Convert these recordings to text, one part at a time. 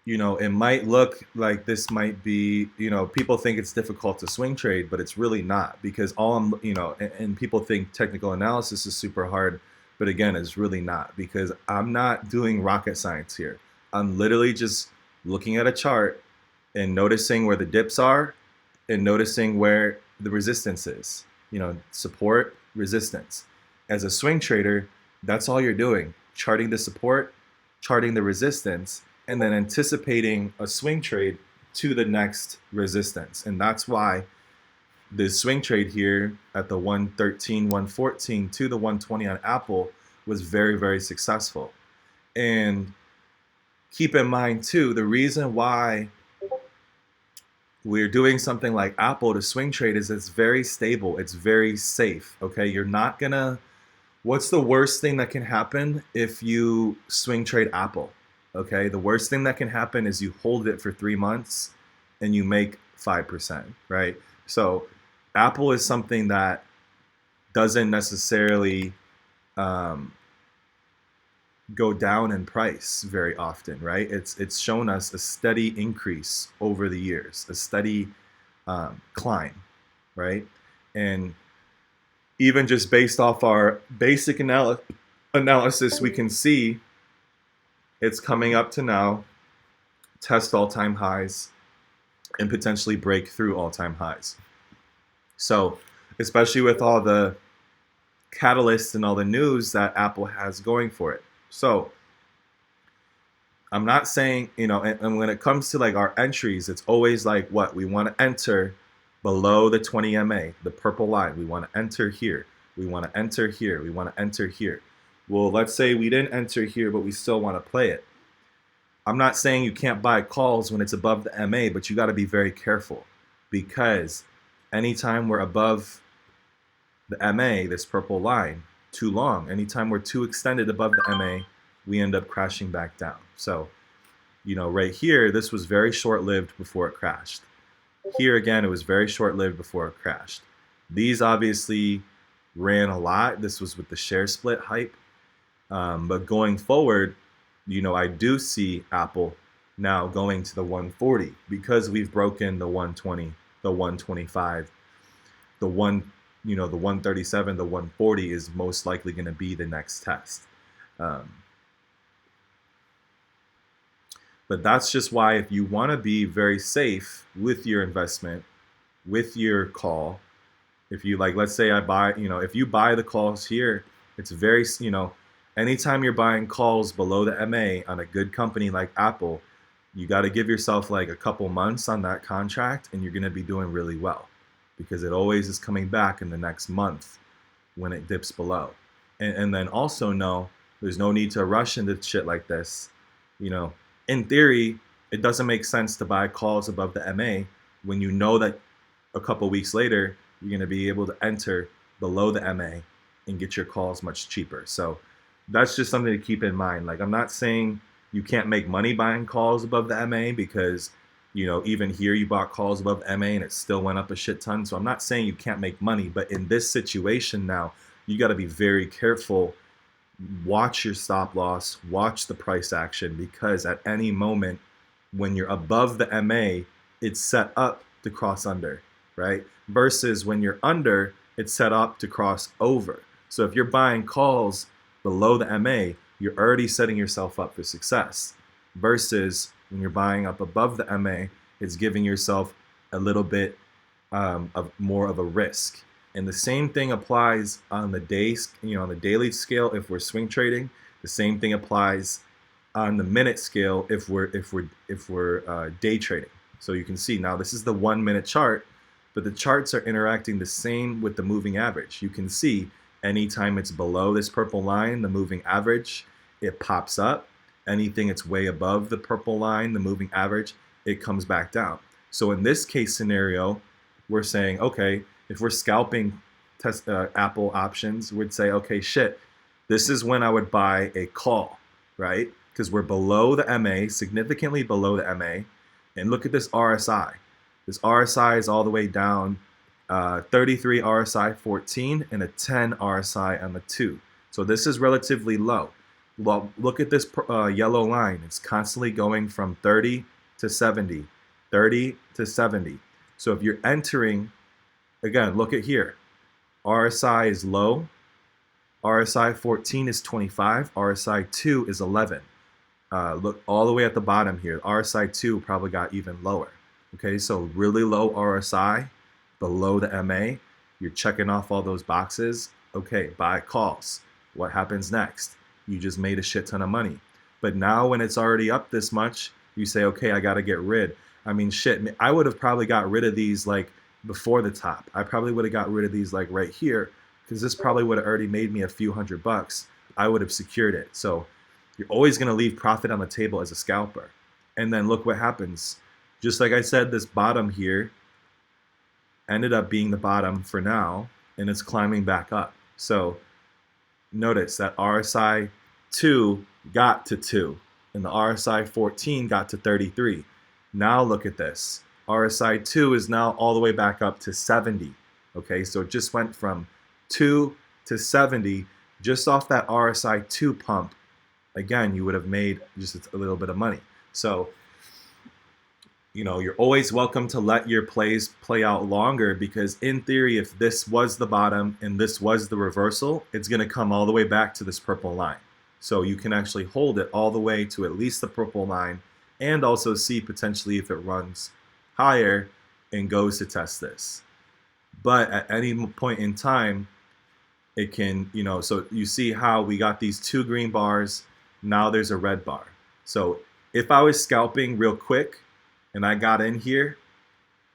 it might look like this might be, people think it's difficult to swing trade, but it's really not, because all I'm, and people think technical analysis is super hard, but again, it's really not, because I'm not doing rocket science here. I'm literally just looking at a chart and noticing where the dips are and noticing where the resistance is, support, resistance. As a swing trader, that's all you're doing, charting the support, charting the resistance, and then anticipating a swing trade to the next resistance. And that's why the swing trade here at the 113, 114 to the 120 on Apple was very, very successful. And keep in mind too, the reason why we're doing something like Apple to swing trade is it's very stable, it's very safe. Okay, you're not gonna, what's the worst thing that can happen if you swing trade Apple? Okay, the worst thing that can happen is you hold it for 3 months and you make 5%, right? So Apple is something that doesn't necessarily go down in price very often, right? It's shown us a steady increase over the years, a steady climb, right? And even just based off our basic analysis, we can see it's coming up to now, test all-time highs, and potentially break through all-time highs. So, especially with all the catalysts and all the news that Apple has going for it. So, I'm not saying, and when it comes to like our entries, it's always like what? We want to enter below the 20 MA, the purple line. We want to enter here. We want to enter here. We want to enter here. Well, let's say we didn't enter here, but we still want to play it. I'm not saying you can't buy calls when it's above the MA, but you got to be very careful, because anytime we're above the MA, this purple line, too long, anytime we're too extended above the MA, we end up crashing back down. So, right here, this was very short-lived before it crashed. Here again, it was very short-lived before it crashed. These obviously ran a lot. This was with the share split hype. But going forward, I do see Apple now going to the 140, because we've broken the 120, the 125, the 137, the 140 is most likely going to be the next test. But that's just why, if you want to be very safe with your investment, with your call, if you like, let's say I buy, if you buy the calls here, it's very, anytime you're buying calls below the MA on a good company like Apple, you got to give yourself like a couple months on that contract, and you're going to be doing really well, because it always is coming back in the next month when it dips below. And then also know there's no need to rush into shit like this. In theory, it doesn't make sense to buy calls above the MA when you know that a couple weeks later you're going to be able to enter below the MA and get your calls much cheaper. So that's just something to keep in mind. Like, I'm not saying you can't make money buying calls above the MA, because even here you bought calls above MA and it still went up a shit ton. So I'm not saying you can't make money, but in this situation now, you got to be very careful. Watch your stop loss, watch the price action, because at any moment when you're above the MA, it's set up to cross under, right? Versus when you're under, it's set up to cross over. So if you're buying calls below the MA, you're already setting yourself up for success. Versus when you're buying up above the MA, it's giving yourself a little bit of more of a risk. And the same thing applies on the on the daily scale if we're swing trading. The same thing applies on the minute scale if we're day trading. So you can see now this is the 1 minute chart, but the charts are interacting the same with the moving average. You can see anytime it's below this purple line, the moving average, it pops up. Anything that's way above the purple line, the moving average, it comes back down. So in this case scenario, we're saying, okay, if we're scalping Apple options, we'd say, okay, shit, this is when I would buy a call, right? Because we're below the MA, significantly below the MA. And look at this RSI. This RSI is all the way down, 33 RSI 14 and a 10 RSI on the 2. So this is relatively low. Well, look at this yellow line. It's constantly going from 30 to 70, 30 to 70. So if you're entering, again, look at here. RSI is low. RSI 14 is 25. RSI 2 is 11. Look all the way at the bottom here. RSI 2 probably got even lower. Okay, so really low RSI, below the MA. You're checking off all those boxes. Okay, buy calls. What happens next? You just made a shit ton of money. But now when it's already up this much, you say, okay, I got to get rid. I mean, shit, I would have probably got rid of these like before the top. I probably would have got rid of these like right here because this probably would have already made me a few $100. I would have secured it. So you're always going to leave profit on the table as a scalper. And then look what happens. Just like I said, this bottom here ended up being the bottom for now, and it's climbing back up. So notice that RSI 2 got to 2, and the RSI 14 got to 33. Now look at this. RSI 2 is now all the way back up to 70. Okay, so it just went from 2 to 70 just off that RSI 2 pump. Again, you would have made just a little bit of money. So, you know, you're always welcome to let your plays play out longer because in theory, if this was the bottom and this was the reversal, it's going to come all the way back to this purple line. So you can actually hold it all the way to at least the purple line and also see potentially if it runs higher and goes to test this. But at any point in time, it can, you know, so you see how we got these two green bars. Now there's a red bar. So if I was scalping real quick and I got in here,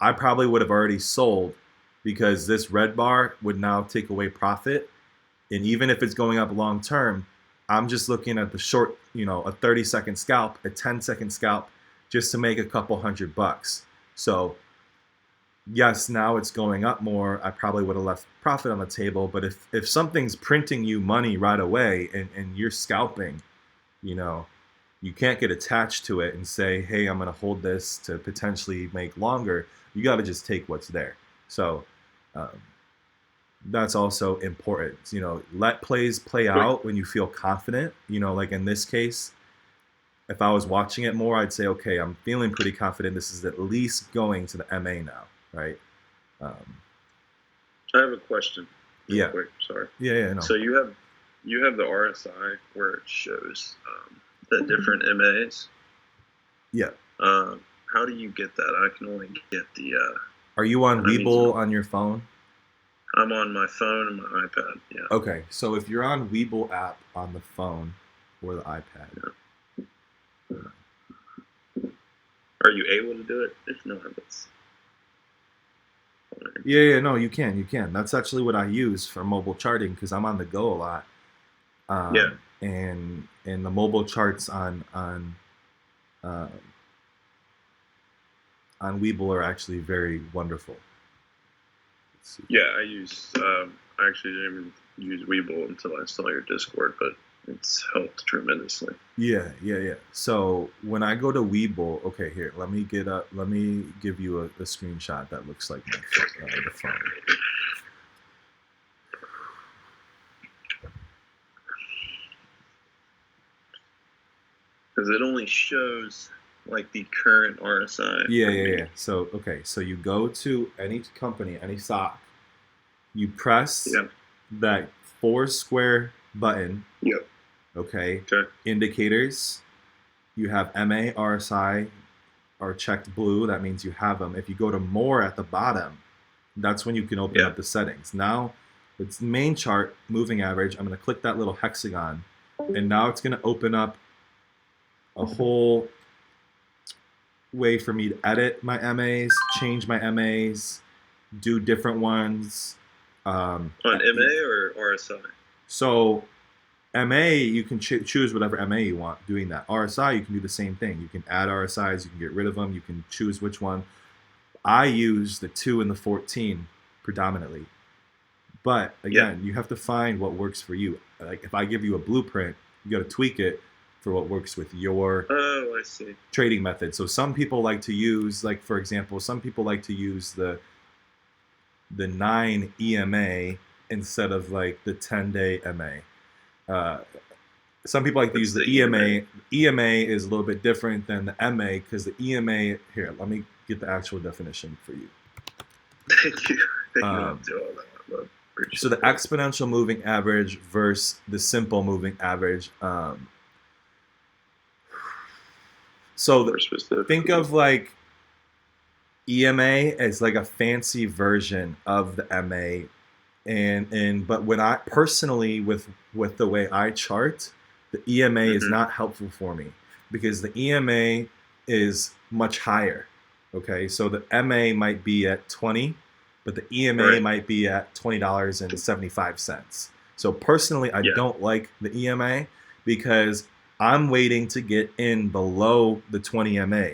I probably would have already sold because this red bar would now take away profit. And even if it's going up long term, I'm just looking at the short, you know, a 30-second scalp, a 10-second scalp, just to make a couple $100. So yes, now it's going up more. I probably would have left profit on the table. But if something's printing you money right away and you're scalping, you know, you can't get attached to it and say, hey, I'm going to hold this to potentially make longer. You got to just take what's there. So that's also important. You know, let plays play out when you feel confident. You know, like in this case, if I was watching it more, I'd say, okay, I'm feeling pretty confident. This is at least going to the MA now, right? I have a question. Yeah. Quick, sorry. Yeah. No. So you have the RSI where it shows the different MAs. Yeah. How do you get that? I can only get the. Are you on Webull on your phone? I'm on my phone and my iPad. Yeah. Okay, so if you're on Webull app on the phone or the iPad. Yeah. Are you able to do it? If not, it's. Yeah, no, you can. That's actually what I use for mobile charting because I'm on the go a lot. Yeah. And the mobile charts on Webull are actually very wonderful. Yeah, I actually didn't even use Webull until I saw your Discord, but it's helped tremendously. Yeah. So when I go to Webull, okay, here, let me give you a screenshot that looks like the phone. Because it only shows like the current RSI. Yeah. So okay, so you go to any company, any stock, you press that 4 square button. Yep. Okay. Indicators. You have MA, RSI are checked blue. That means you have them. If you go to more at the bottom, that's when you can open up the settings. Now, it's main chart, moving average. I'm going to click that little hexagon, and now it's going to open up a whole way for me to edit my MAs, change my MAs, do different ones. On MA or RSI? So MA, you can choose whatever MA you want doing that. RSI, you can do the same thing. You can add RSIs, you can get rid of them, you can choose which one. I use the 2 and the 14 predominantly. But again, you have to find what works for you. Like if I give you a blueprint, you got to tweak it for what works with your trading method. So some people like to use, like for example, some people like to use the 9 EMA instead of like the 10-day MA. some people like to use What's the EMA. EMA is a little bit different than the MA because the EMA, here, let me get the actual definition for you. Thank you. Thank you don't do all that. So the exponential moving average versus the simple moving average. Think of like EMA as like a fancy version of the MA, but when I personally with the way I chart, the EMA is not helpful for me because the EMA is much higher. Okay, so the MA might be at 20, but the EMA might be at $20.75. So personally, I don't like the EMA because I'm waiting to get in below the 20 MA.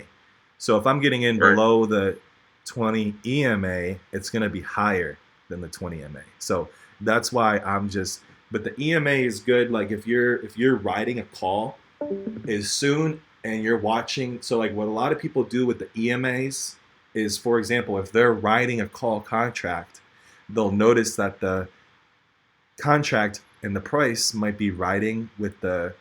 So if I'm getting in below the 20 EMA, it's going to be higher than the 20 MA. So that's why but the EMA is good. Like if you're writing a call as soon and you're watching, so like what a lot of people do with the EMAs is, for example, if they're writing a call contract, they'll notice that the contract and the price might be riding with the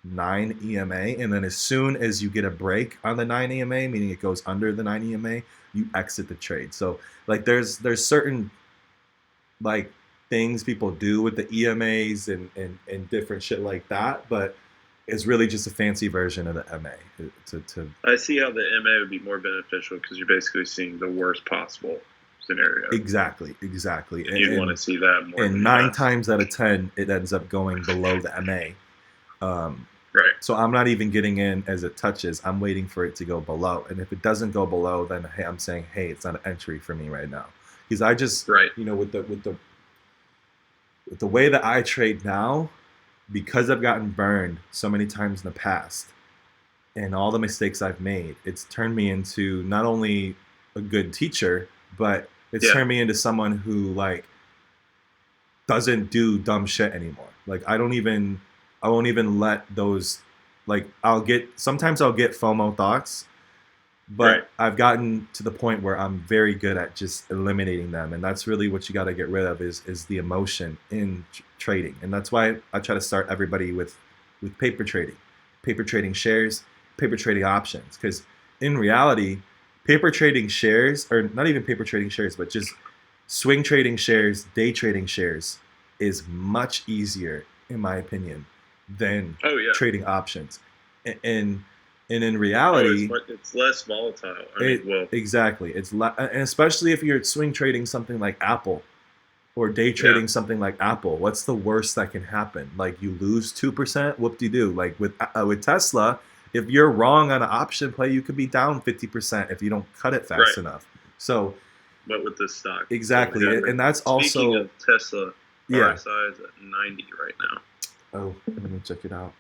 9 EMA, and then as soon as you get a break on the 9 EMA, meaning it goes under the 9 EMA, you exit the trade. So like there's certain like things people do with the EMAs and different shit like that, but it's really just a fancy version of the MA. I see how the MA would be more beneficial because you're basically seeing the worst possible scenario. Exactly. And you'd want to see that more. And 9 times out of 10, it ends up going below the MA. So I'm not even getting in as it touches. I'm waiting for it to go below. And if it doesn't go below, then I'm saying, hey, it's not an entry for me right now. Because I just, with the way that I trade now, because I've gotten burned so many times in the past and all the mistakes I've made, it's turned me into not only a good teacher, but it's turned me into someone who like doesn't do dumb shit anymore. Like I won't even let those, like sometimes I'll get FOMO thoughts, but I've gotten to the point where I'm very good at just eliminating them. And that's really what you got to get rid of is the emotion in trading. And that's why I try to start everybody with paper trading shares, paper trading options. Because in reality, paper trading shares, or not even paper trading shares, but just swing trading shares, day trading shares is much easier, in my opinion, than trading options. And in reality, it's less volatile. Exactly. And especially if you're swing trading something like Apple or day trading something like Apple, what's the worst that can happen? Like you lose 2%, whoop-de-doo. Like with Tesla, if you're wrong on an option play, you could be down 50% if you don't cut it fast enough. So, but with this stock, exactly, and that's also speaking of Tesla. RSI is at 90 right now. Oh, let me check it out.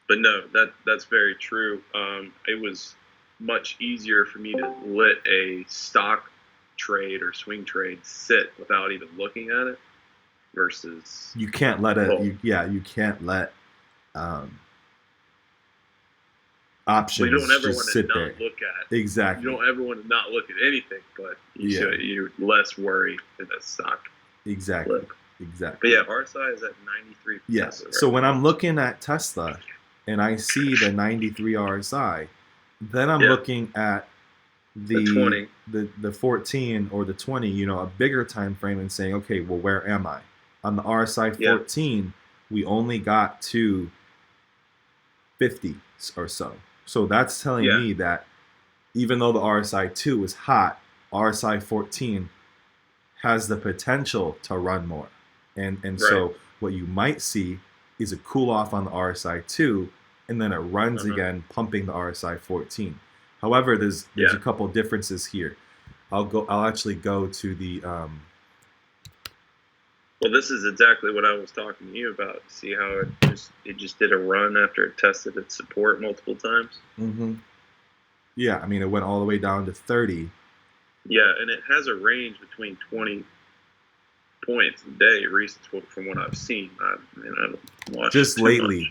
But no, that's very true. It was much easier for me to let a stock trade or swing trade sit without even looking at it versus you can't let it. You can't let options you don't ever just want to sit not there. Look at exactly. You don't ever want to not look at anything, but you're less worried in a stock. Exactly. Flip. Exactly. But yeah, RSI is at 93. Yes. So when I'm looking at Tesla and I see the 93 RSI, then I'm looking at the 20, the 14 or the 20, a bigger time frame, and saying, okay, well, where am I? On the RSI 14, we only got to 50 or so. So that's telling me that even though the RSI 2 is hot, RSI 14 has the potential to run more. And so what you might see is a cool off on the RSI 2, and then it runs again, pumping the RSI 14. However, there's a couple differences here. I'll actually go to the well, this is exactly what I was talking to you about. See how it just did a run after it tested its support multiple times? Mm-hmm. Yeah, I mean, it went all the way down to 30. Yeah, and it has a range between 20 points a day, from what I've seen. I don't watch just lately,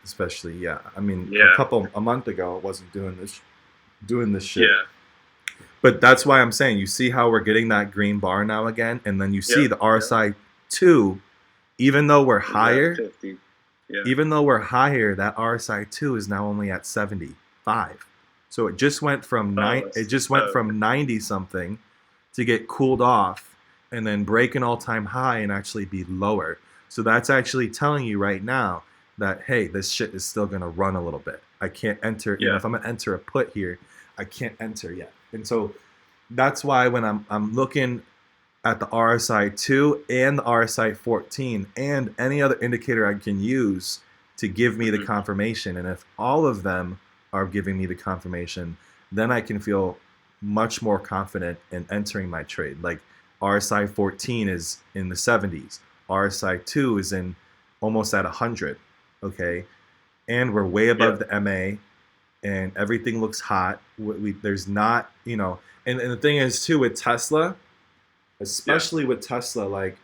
especially. Yeah, I mean, a month ago, it wasn't doing this shit. Yeah. But that's why I'm saying, you see how we're getting that green bar now again, and then you see the RSI 2 Even though we're Is that higher, 50? Yeah. even though we're higher, that RSI 2 is now only at 75. So it just went from Oh, it just went okay. from 90 something to get cooled off and then break an all-time high and actually be lower. So that's actually telling you right now that hey, this shit is still gonna run a little bit. I can't enter, Yeah. if I'm gonna enter a put here, I can't enter yet. And so that's why when I'm looking at the RSI 2 and the RSI 14 and any other indicator I can use to give me the Mhm. confirmation. And if all of them are giving me the confirmation, then I can feel much more confident in entering my trade. Like RSI 14 is in the 70s, RSI 2 is in almost at 100, okay? And we're way Yeah. above the MA and everything looks hot. There's not, and the thing is too with Tesla, Yeah. especially with Tesla, like,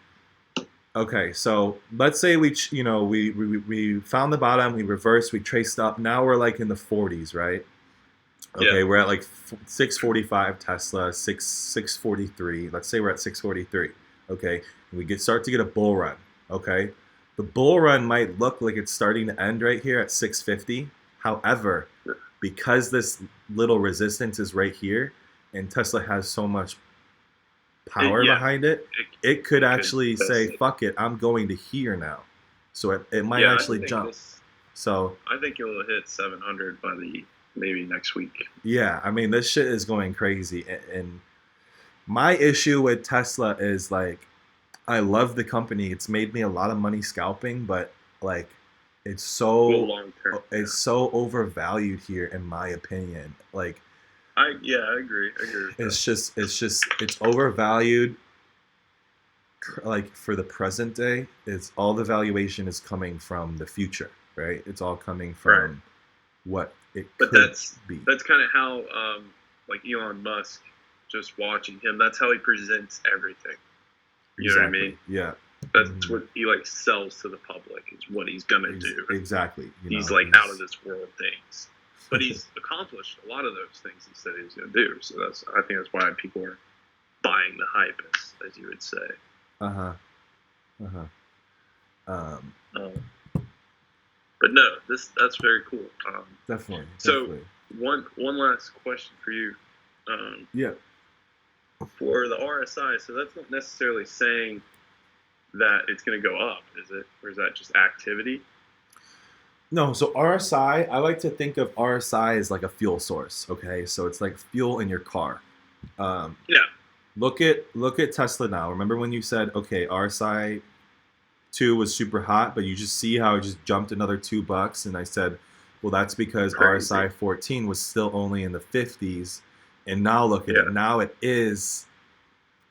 okay, so let's say we found the bottom, we reversed, we traced up. Now we're like in the 40s, right? Yeah. Okay, we're at like 645 Tesla, 643. Let's say we're at 643. Okay, and we start to get a bull run. Okay, the bull run might look like it's starting to end right here at 650. However, because this little resistance is right here, and Tesla has so much power Yeah. behind it, It, it could it could actually say, test it. fuck it, I'm going to here now. So it might Yeah. actually jump. So I think it'll hit 700 by maybe next week. yeah, I mean, this shit is going crazy. And my issue with Tesla is like, I love the company. It's made me a lot of money scalping, but like, it's Well, so long term. it's so overvalued here, in my opinion. Like, I agree. I agree with that. it's overvalued. Like for the present day, it's all the valuation is coming from the future, right? It's all coming from Right. what it But could that's be. kind of how like Elon Musk, just watching him, that's how he presents everything. You know what I mean? Yeah. That's what he like sells to the public. It's what he's gonna do. Exactly. He's like out of this world things, but he's accomplished a lot of those things he said he was gonna do. So I think that's why people are buying the hype, as you would say. Um, But no, that's very cool. definitely. So one last question for you. Yeah. For the RSI, so that's not necessarily saying that it's going to go up, is it? Or is that just activity? No, so RSI, I like to think of RSI as like a fuel source. Okay, so it's like fuel in your car. Yeah. Look at Tesla now. Remember when you said, okay, RSI 2 was super hot, but you just see how it just jumped another $2, and I said, well, that's because Crazy. RSI 14 was still only in the 50s, and now look at it. Now it is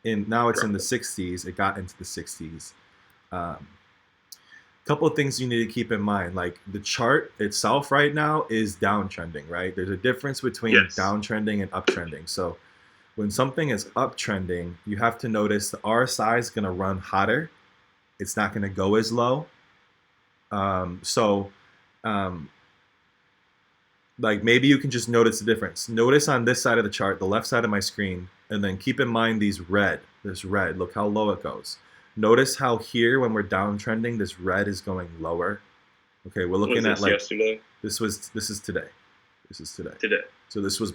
now it's in the 60s. It got into the 60s. Couple of things you need to keep in mind, like the chart itself right now is downtrending, right? There's a difference between downtrending and uptrending. So when something is uptrending, you have to notice the RSI is going to run hotter. It's not going to go as low. Like maybe you can just notice the difference. Notice on this side of the chart, the left side of my screen, and then keep in mind this red. Look how low it goes. Notice how here when we're downtrending, this red is going lower. Okay, we're looking at like yesterday. This is today. Today. So this was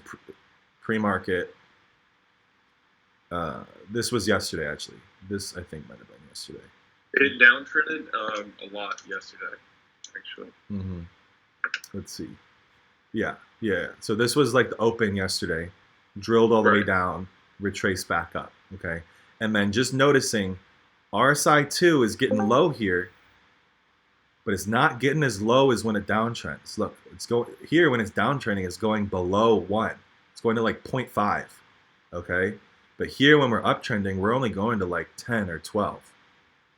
pre-market. This was yesterday actually. This I think might have been yesterday. It downtrended a lot yesterday, actually. Let's see. Yeah. So this was like the open yesterday, drilled all the way down, retraced back up. Okay, and then just noticing RSI 2 is getting low here, but it's not getting as low as when it downtrends. Look, it's going here when it's downtrending, it's going below 1. It's going to like 0.5. Okay, but here when we're uptrending, we're only going to like 10 or 12.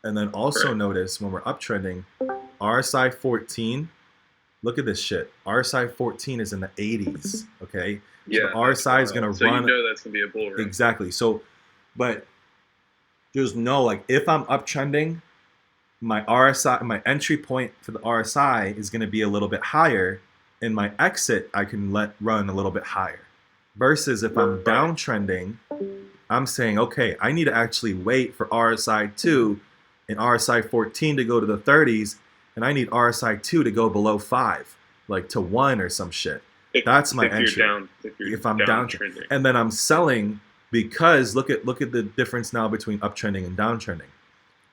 And then also notice when we're uptrending, RSI 14. Look at this shit. RSI 14 is in the 80s. Okay. Yeah. So RSI is gonna run. So you know that's gonna be a bull run. Exactly. So, but just know, like, if I'm uptrending, my RSI, my entry point for the RSI is gonna be a little bit higher, and my exit I can let run a little bit higher. Versus if I'm downtrending, I'm saying, okay, I need to actually wait for RSI 2 and RSI 14 to go to the 30s, and I need RSI 2 to go below 5, like to 1 or some shit. That's my entry. If I'm downtrending, and then I'm selling because look at the difference now between uptrending and downtrending.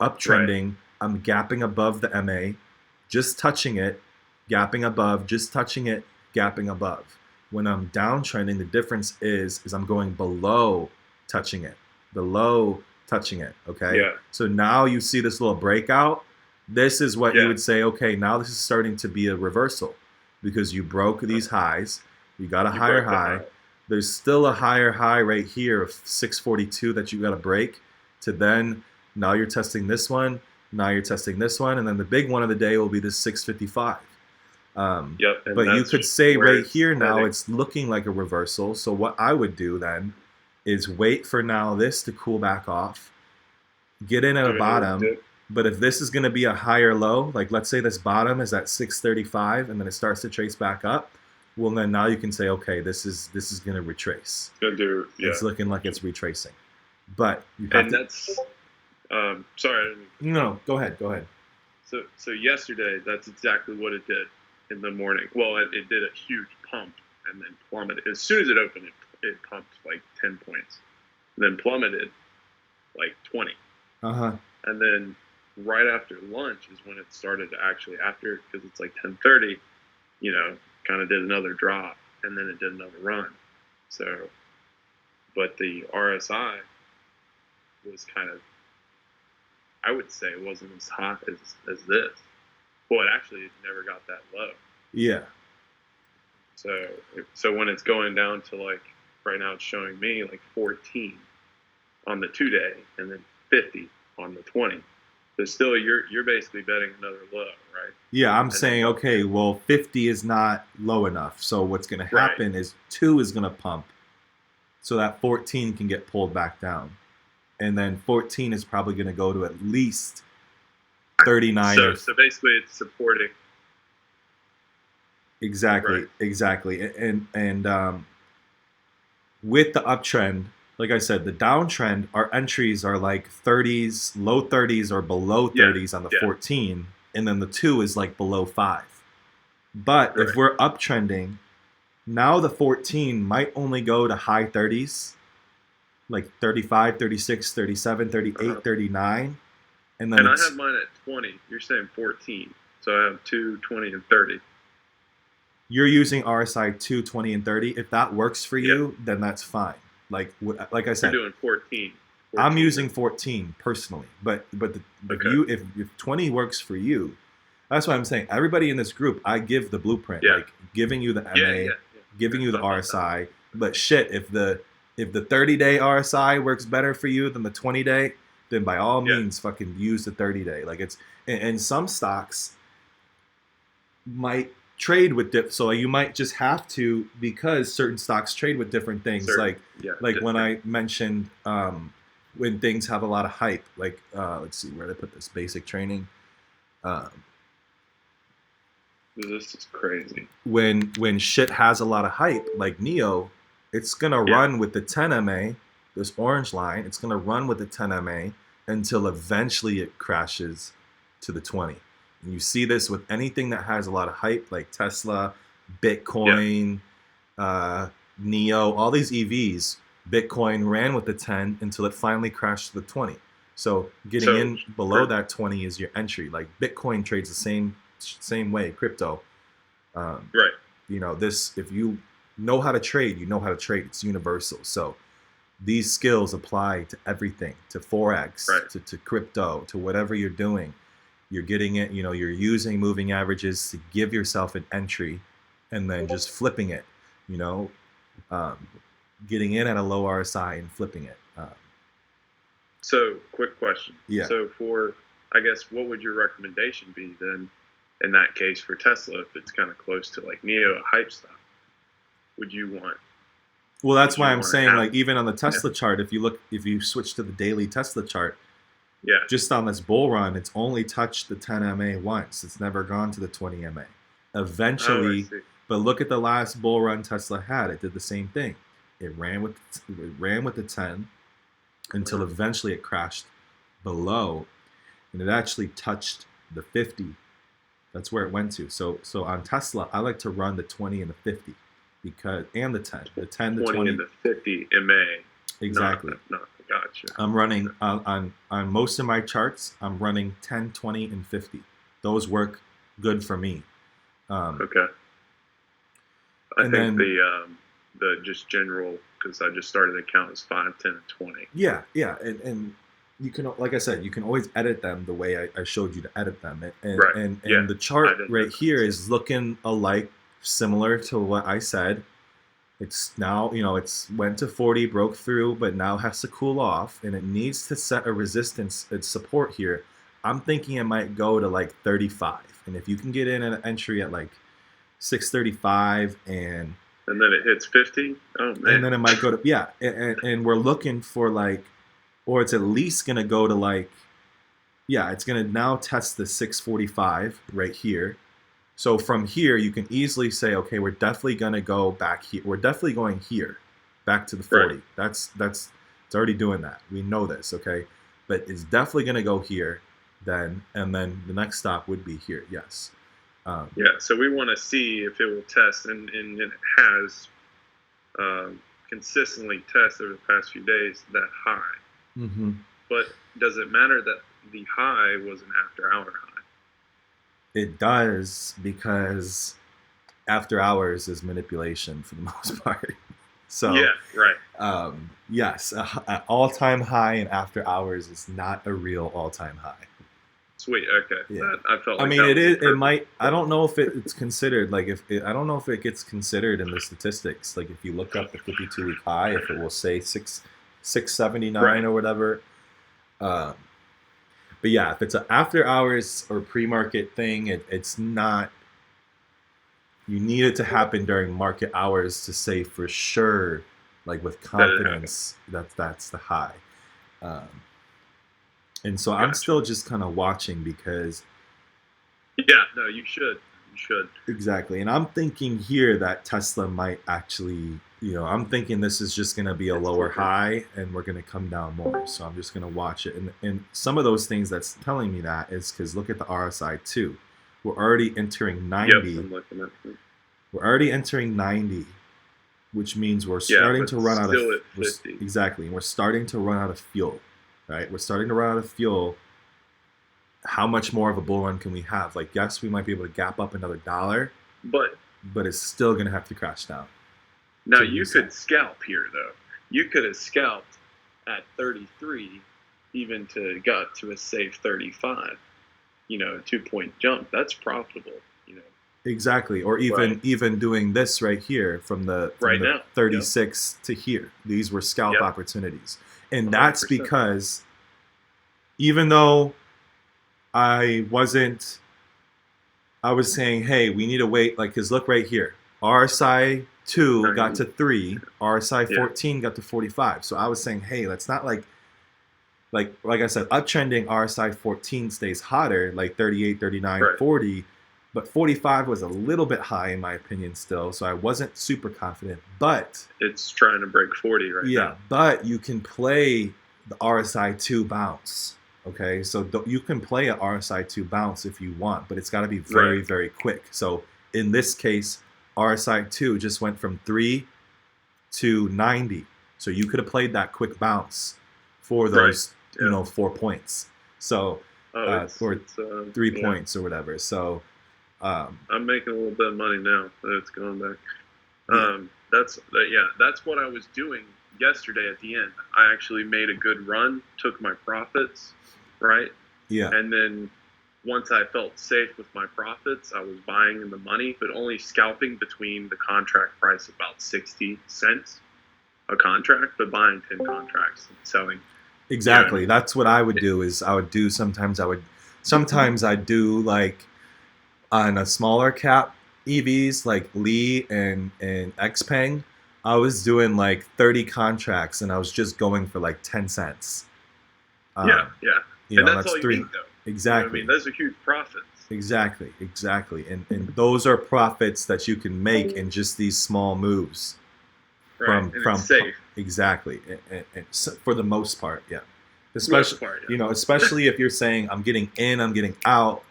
Uptrending, right. I'm gapping above the MA, just touching it, gapping above, just touching it, gapping above. When I'm downtrending, the difference is I'm going below touching it, below touching it, okay? Yeah. So now you see this little breakout. This is what you would say, okay, now this is starting to be a reversal because you broke these highs. You got a higher high. There's still a higher high right here of 642 that you got to break to then, now you're testing this one, now you're testing this one, and then the big one of the day will be this 655. But you could say right here now it's looking like a reversal. So what I would do then is wait for now this to cool back off, get in at a bottom. But if this is going to be a higher low, like let's say this bottom is at 635 and then it starts to trace back up, well then now you can say, okay, this is going to retrace. It's looking like it's retracing. But you have that's sorry. No, go ahead. So yesterday, that's exactly what it did in the morning. Well, it did a huge pump and then plummeted. As soon as it opened, it pumped like 10 points, and then plummeted like 20. And then right after lunch is when it started to actually, after, because it's like 10:30, kind of did another drop, and then it did another run. So, but the RSI was kind of, I would say it wasn't as hot as this. Well, it actually never got that low. Yeah. So when it's going down to like, right now it's showing me like 14 on the 2-day and then 50 on the 20. But still, you're basically betting another low, right? Yeah, I'm saying, okay, well, 50 is not low enough. So what's going to happen is 2 is going to pump so that 14 can get pulled back down. And then 14 is probably going to go to at least 39. So basically it's supporting. Exactly. And with the uptrend, like I said, the downtrend, our entries are like 30s, low 30s or below 30s on the 14, and then the 2 is like below 5. But if we're uptrending, now the 14 might only go to high 30s, like 35, 36, 37, 38, 39. And then I have mine at 20. You're saying 14. So I have 2, 20, and 30. You're using RSI 2, 20, and 30. If that works for you, then that's fine. Like I said, you're doing 14. I'm using 14 personally, but if 20 works for you, that's what I'm saying. Everybody in this group, I give the blueprint, like giving you the MA, giving you the RSI. But shit, if the 30-day RSI works better for you than the 20-day, then by all means, fucking use the 30-day. Like it's, and some stocks might trade with so you might just have to, because certain stocks trade with different things. When I mentioned when things have a lot of hype, like let's see where they put this, basic training. This is crazy. When shit has a lot of hype, like Neo, it's gonna run with the 10 MA, this orange line. It's gonna run with the 10 MA until eventually it crashes to the 20. And you see this with anything that has a lot of hype, like Tesla, Bitcoin, Neo, all these EVs. Bitcoin ran with the 10 until it finally crashed to the 20. So getting in below that 20 is your entry. Like Bitcoin trades the same way, crypto. This, if you know how to trade, you know how to trade. It's universal. So these skills apply to everything, to Forex, to crypto, to whatever you're doing. You're getting it, you're using moving averages to give yourself an entry and then just flipping it, getting in at a low RSI and flipping it. So quick question. Yeah. So I guess, what would your recommendation be then in that case for Tesla if it's kind of close to like Neo, a hype stock? Would you want? Well, that's why I'm saying, like, even on the Tesla chart, if you switch to the daily Tesla chart, just on this bull run, it's only touched the 10 MA once. It's never gone to the 20 MA. Eventually, but look at the last bull run Tesla had. It did the same thing. It ran with the 10 until eventually it crashed below. and it actually touched the 50. That's where it went to. So on Tesla, I like to run the 20 and the 50 and the 10, the 10, the 20 and the 50 MA. Exactly. No, gotcha. I'm running on most of my charts. I'm running 10, 20, and 50. Those work good for me. Okay. I think then, the just general, because I just started an account, is 5, 10, and 20. Yeah, and you can, like I said, you can always edit them the way I showed you to edit them. And the chart right here is looking alike, similar to what I said. It's now, it's went to 40, broke through, but now has to cool off, and it needs to set a resistance and support here. I'm thinking it might go to like 35, and if you can get in an entry at like 635 and then it hits 50, oh man, and then it might go to and we're looking for like, or it's at least gonna go to like, it's gonna now test the 645 right here. So from here, you can easily say, okay, we're definitely going to go back here. We're definitely going here, back to the 40. Right. It's already doing that. We know this, okay? But it's definitely going to go here then, and then the next stop would be here, yes. So we want to see if it will test, and it has consistently tested over the past few days that high. Mm-hmm. But does it matter that the high was an after-hour high? It does, because after hours is manipulation for the most part. So yeah, right. Yes, an all-time high and after hours is not a real all-time high. Sweet. Okay. Yeah. I felt. Like it is. It might. I don't know if it's considered. Like I don't know if it gets considered in the statistics. Like if you look up the 52-week high, if it will say 679 or whatever. But yeah, if it's an after hours or pre-market thing, it's not. You need it to happen during market hours to say for sure, like with confidence, that's the high. And so I'm still just kind of watching because. Yeah, no, you should. You should. Exactly. And I'm thinking here that Tesla might actually, I'm thinking this is just going to be a lower high and we're going to come down more. So I'm just going to watch it. And some of those things that's telling me that is because look at the RSI too. We're already entering 90. Yep, I'm looking at it. We're already entering 90, which means we're starting to run out of. Exactly. And we're starting to run out of fuel. Right? We're starting to run out of fuel. How much more of a bull run can we have? Like, yes, we might be able to gap up another $1, but it's still going to have to crash down. Now, you could scalp here, though. You could have scalped at 33, even to got to a safe 35. A 2-point jump. That's profitable. Exactly. Or even doing this right here from the 36 to here. These were scalp opportunities. And 100%. That's because even though I was saying, hey, we need to wait, like, because look right here. RSI 2 got to 3, RSI 14 got to 45. So I was saying, hey, let's not like I said, uptrending RSI 14 stays hotter, like 38, 39, 40. But 45 was a little bit high in my opinion still, so I wasn't super confident. But it's trying to break 40 right now. Yeah, but you can play the RSI 2 bounce. Okay, so you can play an RSI 2 bounce if you want, but it's got to be very, very quick. So in this case, RSI 2 just went from 3 to 90. So you could have played that quick bounce for those, 4 points. So for 3 points or whatever. So. I'm making a little bit of money now that it's going back. That's what I was doing yesterday at the end. I actually made a good run, took my profits, right? Yeah. And then once I felt safe with my profits, I was buying in the money, but only scalping between the contract price of about 60 cents a contract, but buying 10 contracts and selling. Exactly. That's what I would do. Sometimes I'd do like on a smaller cap EVs like Lee and Xpeng, I was doing like 30 contracts and I was just going for like 10 cents. And that's all you need though. Exactly. Those are huge profits. Exactly. And those are profits that you can make in just these small moves. From safe. Exactly. And for the most part, yeah. especially, part, yeah. you know, especially if you're saying I'm getting in, I'm getting out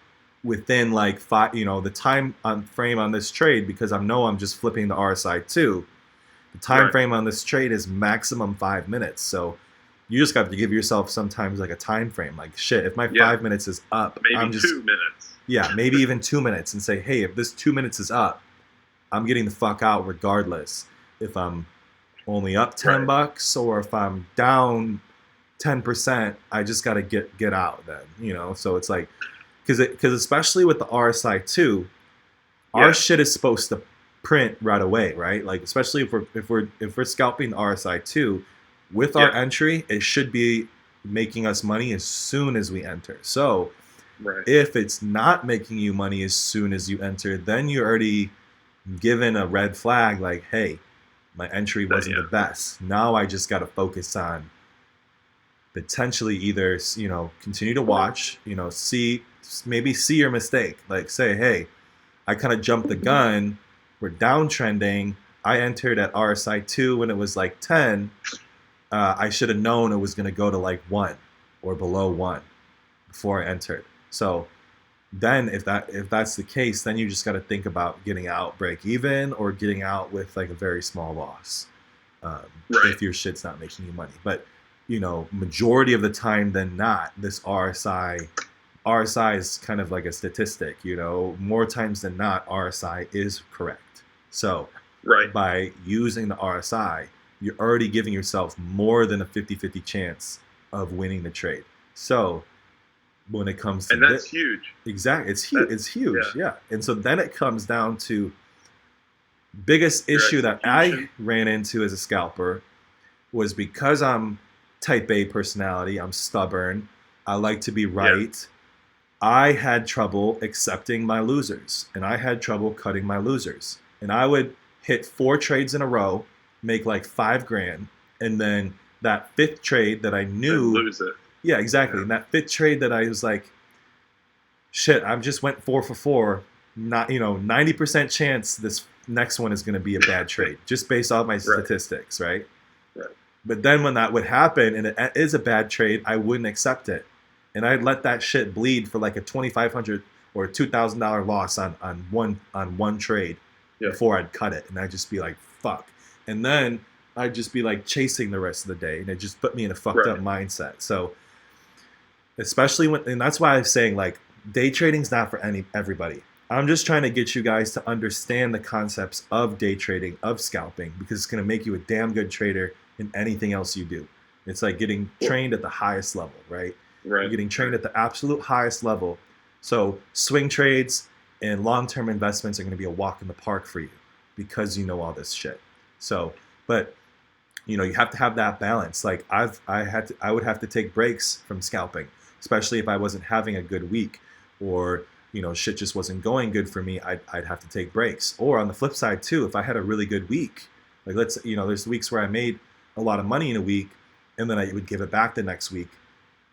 within like five, you know, the time on frame on this trade, because I know I'm just flipping the RSI 2. The time Right. frame on this trade is maximum 5 minutes. So you just got to give yourself sometimes like a time frame. Like shit, if my Yeah. 5 minutes is up, Maybe I'm just 2 minutes. yeah, maybe even 2 minutes, and say, hey, if this 2 minutes is up, I'm getting the fuck out regardless. If I'm only up $10 or if I'm down 10%, I just got to get out then, you know? So it's like, because especially with the RSI 2, our shit is supposed to print right away, right? Like especially if we're scalping the RSI 2 with our entry, it should be making us money as soon as we enter. So if it's not making you money as soon as you enter, then you're already given a red flag like, hey, my entry wasn't the best. Now I just got to focus on potentially either, you know, continue to watch, you know, maybe see your mistake. Like say, hey, I kind of jumped the gun. We're downtrending. I entered at RSI 2 when it was like 10. I should have known it was going to go to like 1 or below 1 before I entered. So then if that's the case, then you just got to think about getting out break even or getting out with like a very small loss if your shit's not making you money. But you know, majority of the time than not, this RSI is kind of like a statistic, you know, more times than not, RSI is correct. So by using the RSI, you're already giving yourself more than a 50-50 chance of winning the trade. So when it comes to that's huge. Exactly. It's huge. Yeah. And so then it comes down to biggest issue that I ran into as a scalper was because I'm type A personality, I'm stubborn, I like to be right. I had trouble accepting my losers, and I had trouble cutting my losers. And I would hit 4 trades in a row, make like $5,000, and then that 5th trade that I knew lose it. Yeah, exactly. And that 5th trade that I was like, shit, I just went 4 for 4. Not, you know, 90% chance this next one is going to be a bad trade, just based off my statistics, right? But then when that would happen and it is a bad trade, I wouldn't accept it. And I'd let that shit bleed for like a $2,500 or $2,000 loss on one trade before I'd cut it. And I'd just be like, fuck. And then I'd just be like chasing the rest of the day. And it just put me in a fucked up mindset. So especially and that's why I'm saying like day trading's not for everybody. I'm just trying to get you guys to understand the concepts of day trading, of scalping, because it's going to make you a damn good trader in anything else you do. It's like getting trained at the highest level, right? You're getting trained at the absolute highest level. So swing trades and long-term investments are going to be a walk in the park for you because you know all this shit. So, but you know, you have to have that balance. Like I would have to take breaks from scalping, especially if I wasn't having a good week or, you know, shit just wasn't going good for me. I'd have to take breaks. Or on the flip side too, if I had a really good week, like there's weeks where I made a lot of money in a week and then I would give it back the next week.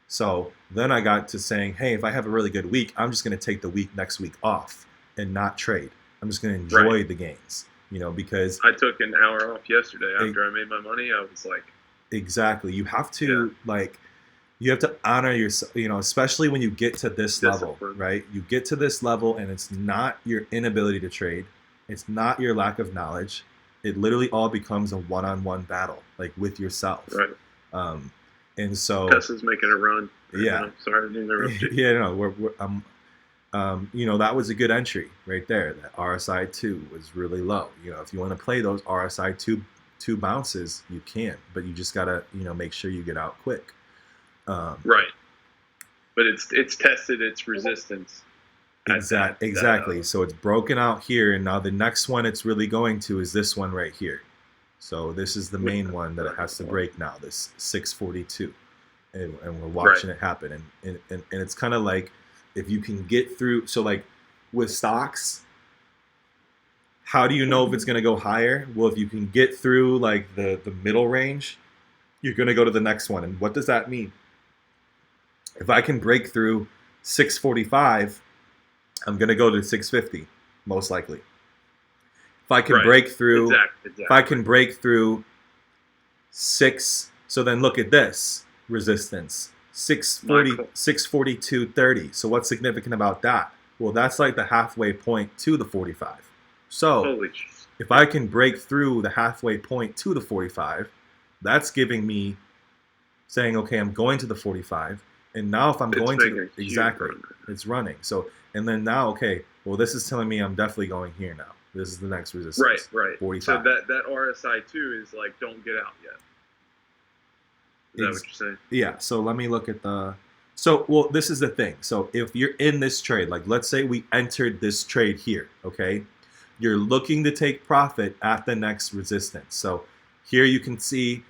So then I got to saying, hey, if I have a really good week, I'm just going to take the next week off and not trade. I'm just going to enjoy the gains, you know, because I took an hour off yesterday after I made my money. I was like, exactly. You have to you have to honor yourself, you know, especially when you get to this level, right? You get to this level and it's not your inability to trade. It's not your lack of knowledge. It literally all becomes a one-on-one battle, like with yourself. And so Tesla's making a run. Yeah. Sorry to interrupt you. Yeah, no, you know, that was a good entry right there. That RSI 2 was really low. You know, if you want to play those RSI 2 bounces, you can, but you just gotta, you know, make sure you get out quick. But it's tested its resistance. Exactly. So it's broken out here, and now the next one it's really going to is this one right here. So this is the main one that it has to break now, this 642, and we're watching it happen. And it's kind of like if you can get through. So like with stocks, how do you know if it's going to go higher? Well, if you can get through like the middle range, you're going to go to the next one. And what does that mean? If I can break through 645, I'm going to go to 650, most likely. If I can break through, if I can break through 6, so then look at this resistance. 640, 642.30. So what's significant about that? Well, that's like the halfway point to the 45. So Holy jeez. if I can break through the halfway point to the 45, that's giving me saying, okay, I'm going to the 45. And now if I'm going to exactly, it's running. So, and then now, okay, well, this is telling me I'm definitely going here now. This is the next resistance. Right. 45. So that RSI too is like, don't get out yet. Is that what you're saying? Yeah. So let me look at the. So, well, this is the thing. So if you're in this trade, like let's say we entered this trade here, okay? You're looking to take profit at the next resistance. So here you can see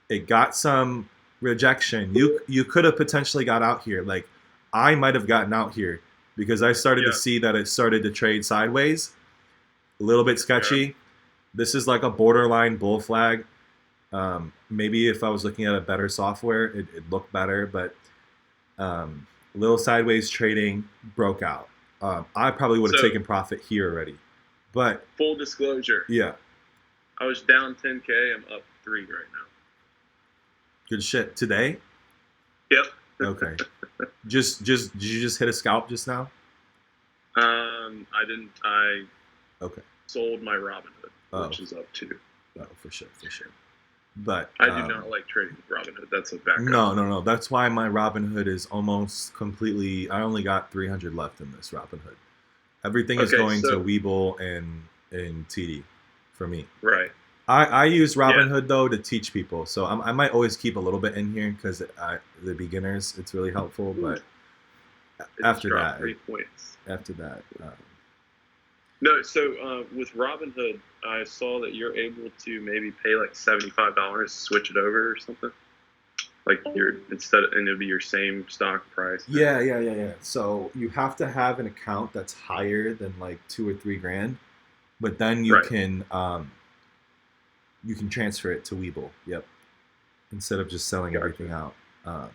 it got some rejection. You could have potentially got out here. Like I might have gotten out here because I started to see that it started to trade sideways. A little bit sketchy. Yeah. This is like a borderline bull flag. Maybe if I was looking at a better software, it'd look better, but little sideways trading broke out. I probably would have taken profit here already. But full disclosure. Yeah. I was down 10K. I'm up 3 right now. Good shit. Today? Yep. Okay. Did you just hit a scalp just now? I didn't. I okay. Sold my Robinhood, which is up too. Oh, for sure. But I do not like trading with Robinhood. That's a backup. No. That's why my Robinhood is almost completely. I only got 300 left in this Robinhood. Everything is going to Webull and TD for me. Right. I use Robinhood though to teach people, so I might always keep a little bit in here because the beginners it's really helpful. But after that, 3 points. After that. No, so with Robinhood, I saw that you're able to maybe pay like $75 to switch it over or something. Like and it'll be your same stock price. Yeah. So you have to have an account that's higher than like $2 or $3 grand, but then you can transfer it to Webull. Yep. Instead of just selling everything out. Yeah,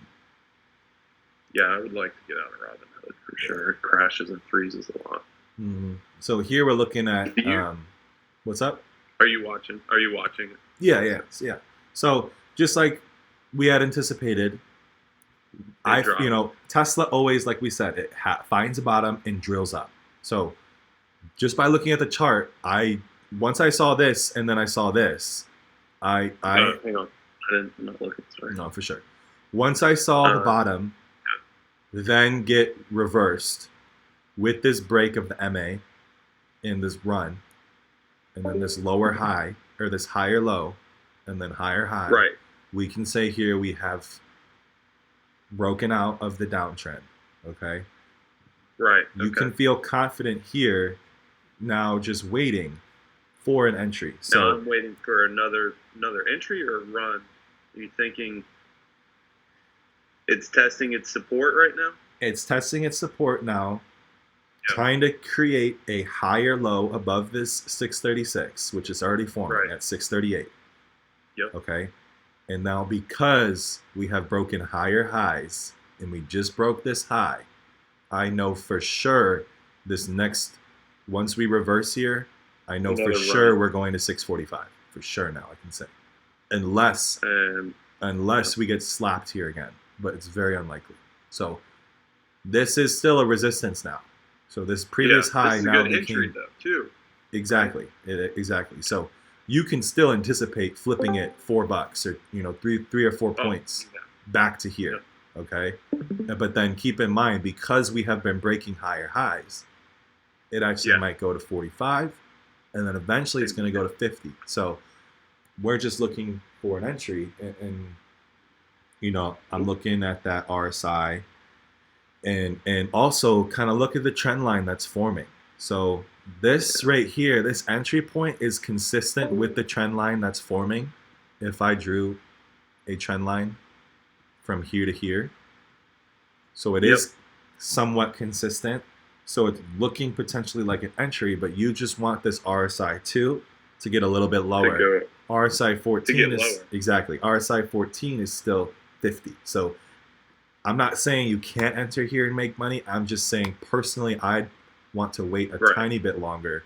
I would like to get out of Robinhood for sure. It crashes and freezes a lot. Mm-hmm. So here we're looking at what's up? Are you watching it? Yeah. So just like we had anticipated, Tesla always, like we said, it finds a bottom and drills up. So just by looking at the chart, once I saw this and then I saw this, hang on, I didn't not look at this. Sorry. No, for sure. Once I saw the bottom, then get reversed with this break of the MA in this run, and then this lower high or this higher low, and then higher high. Right. We can say here we have broken out of the downtrend. Okay. Right. You can feel confident here now, just waiting for an entry. So now I'm waiting for another entry or a run. Are you thinking it's testing its support right now? It's testing its support now. Trying to create a higher low above this 636, which is already forming at 638. Yep. Okay. And now because we have broken higher highs and we just broke this high, I know for sure once we reverse here, I know for sure we're going to 645. For sure now I can say. Unless we get slapped here again, but it's very unlikely. So this is still a resistance now. So this previous high this is now a good entry though too. Exactly. Exactly. So you can still anticipate flipping it $4 or three or 4 points back to here. Yeah. Okay. But then keep in mind, because we have been breaking higher highs, it actually might go to 45, and then eventually it's going to go to 50. So we're just looking for an entry, and I'm looking at that RSI. And also kind of look at the trend line that's forming. So this right here, this entry point is consistent with the trend line that's forming. If I drew a trend line from here to here. So it is somewhat consistent. So it's looking potentially like an entry, but you just want this RSI 2 to get a little bit lower. RSI 14 is exactly. RSI 14 is still 50. So I'm not saying you can't enter here and make money. I'm just saying personally I'd want to wait a tiny bit longer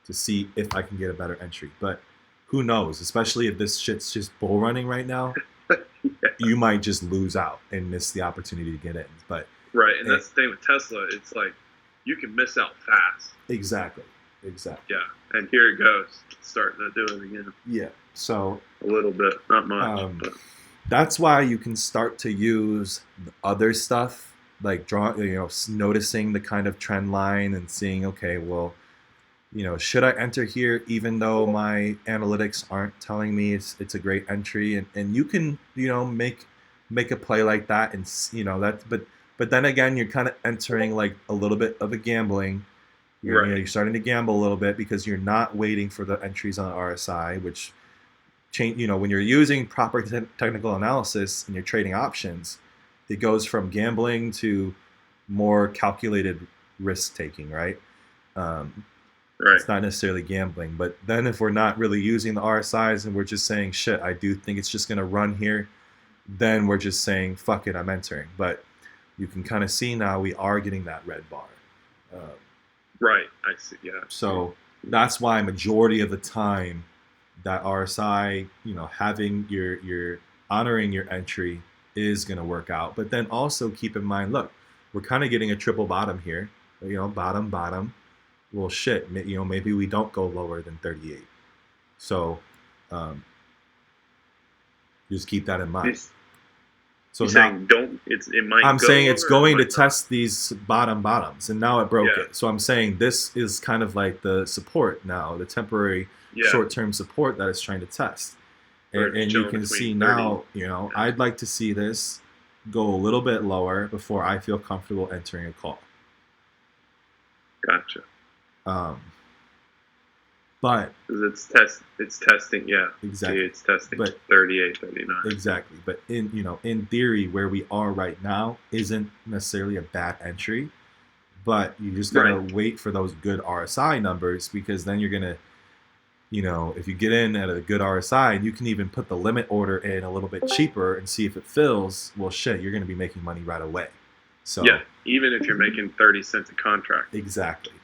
to see if I can get a better entry. But who knows, especially if this shit's just bull running right now. you might just lose out and miss the opportunity to get in. But right, and that's the thing with Tesla. It's like you can miss out fast. Exactly. Yeah, and here it goes, starting to do it again. Yeah. So a little bit, not much. But. That's why you can start to use other stuff like noticing the kind of trend line and seeing, okay, well, should I enter here even though my analytics aren't telling me it's a great entry, and you can make a play like that, and that, but then again you're kind of entering like a little bit of a gambling. You're starting to gamble a little bit because you're not waiting for the entries on RSI, which change. When you're using proper technical analysis and you're trading options, it goes from gambling to more calculated risk taking, right? It's not necessarily gambling. But then if we're not really using the RSIs and we're just saying, shit, I do think it's just going to run here, then we're just saying, fuck it, I'm entering. But you can kind of see now we are getting that red bar. Right, I see, yeah. So that's why majority of the time that RSI, having your honoring your entry is going to work out. But then also keep in mind, look, we're kind of getting a triple bottom here, bottom. Well, shit, maybe we don't go lower than 38. So just keep that in mind. So you're saying don't. It might. I'm saying it's going to not. test these bottoms, and now it broke it. So I'm saying this is kind of like the support now, the temporary short-term support that it's trying to test. And you can see now, I'd like to see this go a little bit lower before I feel comfortable entering a call. Gotcha. But it's testing, yeah. Exactly. It's testing 38, 39. Exactly. But in theory, where we are right now isn't necessarily a bad entry, but you just gotta wait for those good RSI numbers, because then you're gonna, if you get in at a good RSI, you can even put the limit order in a little bit cheaper and see if it fills. Well, shit, you're gonna be making money right away. So yeah, even if you're making 30 cents a contract. Exactly,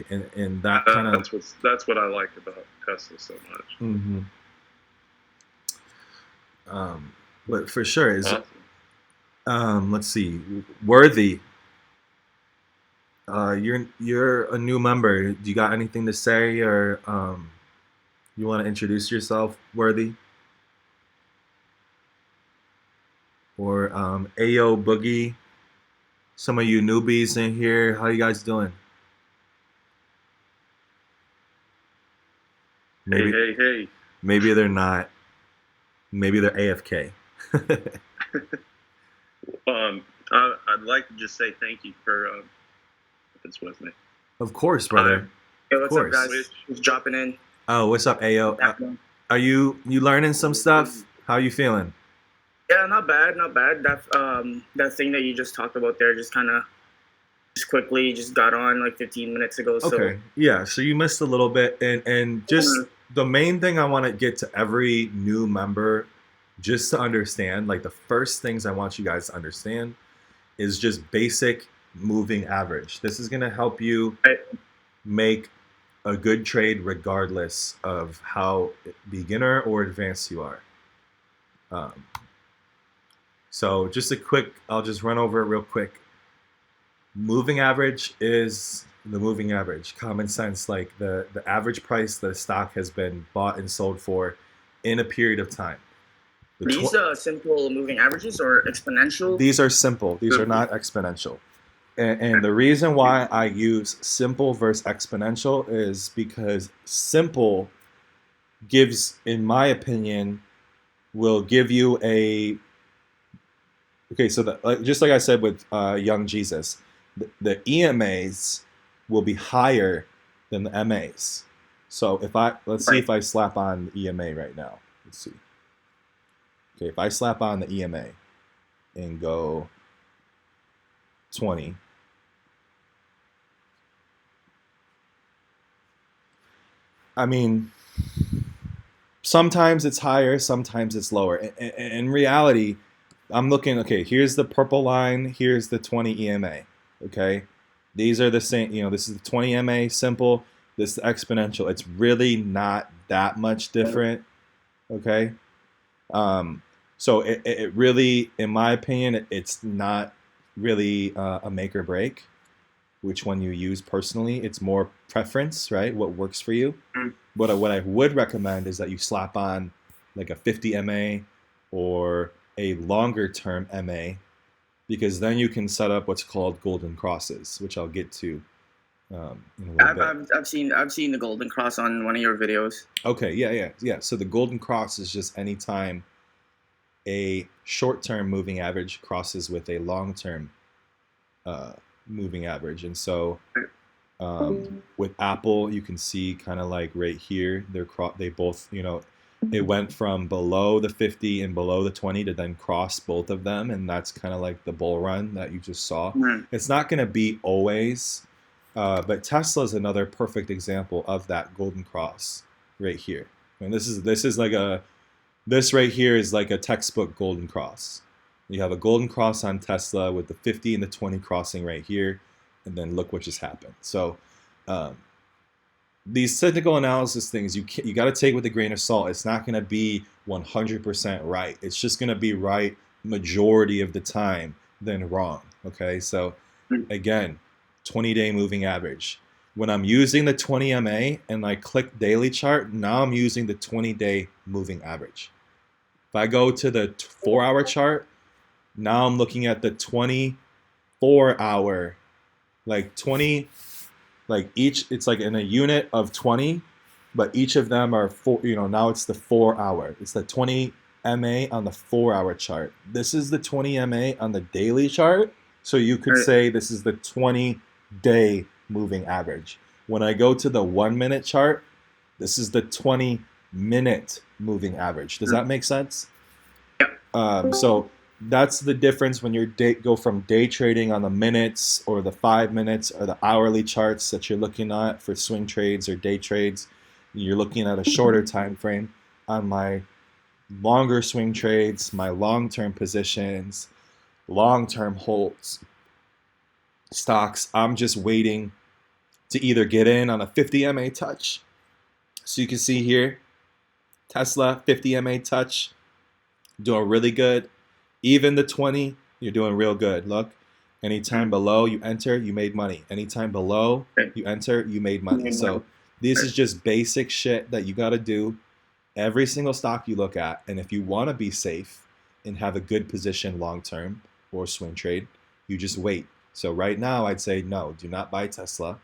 and that kind of that's what I like about Tesla so much. Mm-hmm. But for sure is awesome. Let's see, Worthy. You're a new member. Do you got anything to say, or you want to introduce yourself, Worthy? Or Ayo Boogie. Some of you newbies in here, how you guys doing? Hey. Maybe they're not. Maybe they're AFK. I'd like to just say thank you for if it's with me. Of course, brother. Hey, what's up, guys? Just dropping in. Oh, what's up, Ayo? Are you learning some stuff? How you feeling? Yeah, not bad. That thing that you just talked about there, just quickly got on like 15 minutes ago. So. Okay, yeah. So you missed a little bit, and just the main thing I want to get to every new member, just to understand, like the first things I want you guys to understand is just basic moving average. This is gonna help you make a good trade regardless of how beginner or advanced you are. So just I'll just run over it real quick. Moving average is the moving average. Common sense, like the average price that a stock has been bought and sold for in a period of time. These are simple moving averages or exponential? These are simple. These are not exponential. And the reason why I use simple versus exponential is because simple gives, in my opinion, will give you a... Okay, so just like I said with Young Jesus, the EMAs will be higher than the MAs. So let's see if I slap on the EMA right now. Let's see. Okay, if I slap on the EMA and go 20, I mean, sometimes it's higher, sometimes it's lower. In reality, I'm looking, okay, here's the purple line, here's the 20 EMA, okay? These are the same, this is the 20 EMA, simple, this is the exponential. It's really not that much different, okay? So it really, in my opinion, it's not really a make or break which one you use personally. It's more preference, right? What works for you. Mm. But what I would recommend is that you slap on like a 50 MA or a longer term MA, because then you can set up what's called golden crosses, which I'll get to in a little bit. I've seen the Golden Cross on one of your videos. Okay, yeah. So the golden cross is just any time a short-term moving average crosses with a long-term uh, moving average. And so with Apple, you can see kind of like right here, they both, it went from below the 50 and below the 20 to then cross both of them, and that's kind of like the bull run that you just saw. It's not going to be always, but Tesla is another perfect example of that golden cross right here. And this right here is like a textbook golden cross. You have a golden cross on Tesla with the 50 and the 20 crossing right here, and then look what just happened. So these technical analysis things, you got to take with a grain of salt. It's not going to be 100% right. It's just going to be right majority of the time, then wrong. Okay, so again, 20-day moving average. When I'm using the 20 MA and I click daily chart, now I'm using the 20-day moving average. If I go to the 4-hour chart, now I'm looking at the 24-hour, like 20, like each, it's like in a unit of 20, but each of them are now it's the 4-hour. It's the 20 MA on the 4-hour chart. This is the 20 MA on the daily chart. So you could say this is the 20-day moving average. When I go to the 1-minute chart, this is the 20-minute moving average. Does that make sense? Yeah. So that's the difference when you go from day trading on the minutes or the 5 minutes or the hourly charts that you're looking at for swing trades or day trades. You're looking at a shorter time frame. On my longer swing trades, my long-term positions, long-term holds, stocks, I'm just waiting to either get in on a 50 MA touch. So you can see here, Tesla 50 MA touch, doing really good. Even the 20, you're doing real good. Look, anytime below you enter, you made money. Anytime below you enter, you made money. So this is just basic shit that you got to do every single stock you look at. And if you want to be safe and have a good position long term or swing trade, you just wait. So right now, I'd say no, do not buy Tesla.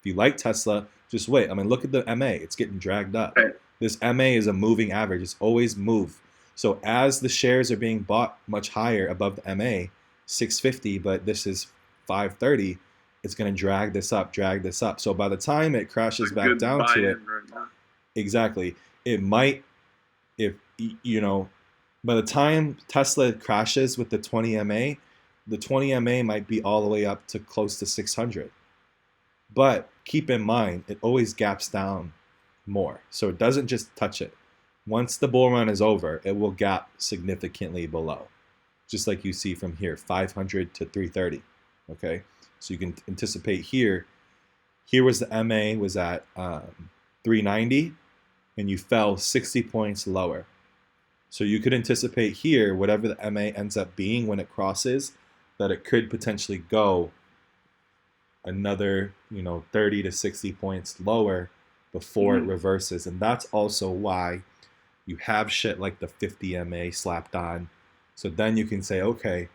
If you like Tesla, just wait. I mean, look at the MA. It's getting dragged up. This MA is a moving average. It's always moved. So as the shares are being bought much higher above the MA, 650, but this is 530, it's going to drag this up. So by the time it crashes back down to it, exactly, it might, by the time Tesla crashes with the 20 MA, the 20 MA might be all the way up to close to 600. But keep in mind, it always gaps down more. So it doesn't just touch it. Once the bull run is over, it will gap significantly below, just like you see from here, 500 to 330. Okay, so you can anticipate here. Here was the MA was at 390, and you fell 60 points lower. So you could anticipate here, whatever the MA ends up being when it crosses, that it could potentially go another 30 to 60 points lower before it reverses. And that's also why you have shit like the 50 MA slapped on. So then you can say, okay,